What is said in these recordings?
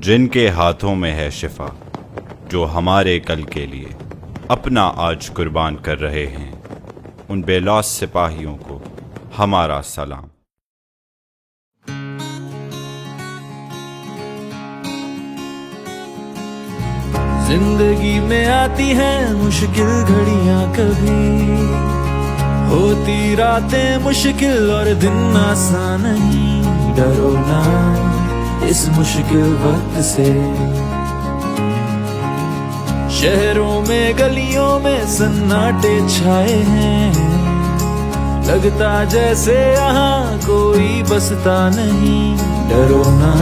जिनके हाथों में है शिफा, जो हमारे कल के लिए अपना आज कुर्बान कर रहे हैं, उन बेलौस सिपाहियों को हमारा सलाम। जिंदगी में आती है मुश्किल घड़ियां, कभी होती रातें मुश्किल और दिन आसान नहीं। डरो ना इस मुश्किल वक्त से, शहरों में गलियों में सन्नाटे छाए हैं, लगता जैसे यहाँ कोई बसता नहीं। डरो ना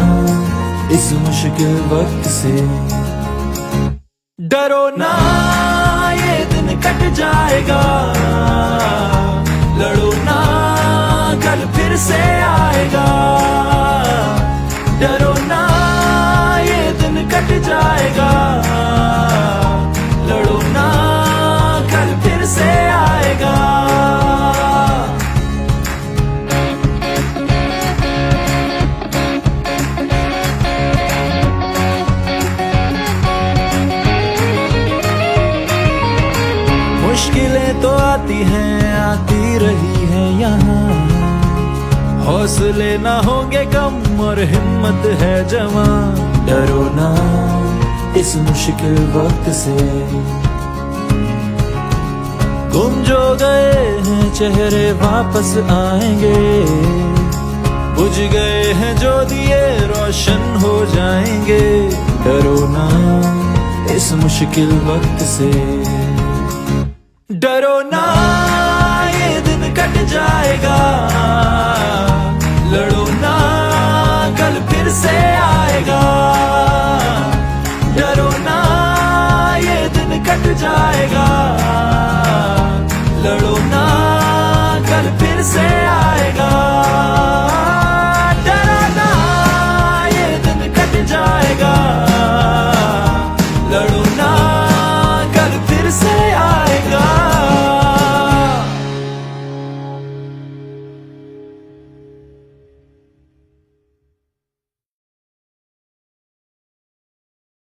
इस मुश्किल वक्त से, डरो ना ये दिन कट जाएगा, लड़ो ना कल फिर से आएगा। डरो ना ये दिन कट जाएगा, लड़ो ना कल फिर से आएगा। मुश्किलें तो आती हैं, आती रही हैं यहाँ, हौसले ना होंगे कम और हिम्मत है जवां। डरो ना इस मुश्किल वक्त से, गुम जो गए हैं चेहरे वापस आएंगे, बुझ गए हैं जो दिए रोशन हो जाएंगे। डरो ना इस मुश्किल वक्त से, डरो ना ये दिन कट जाएगा, लड़ो ना कल फिर से आएगा। डरो ना ये दिन कट जाएगा, लड़ो ना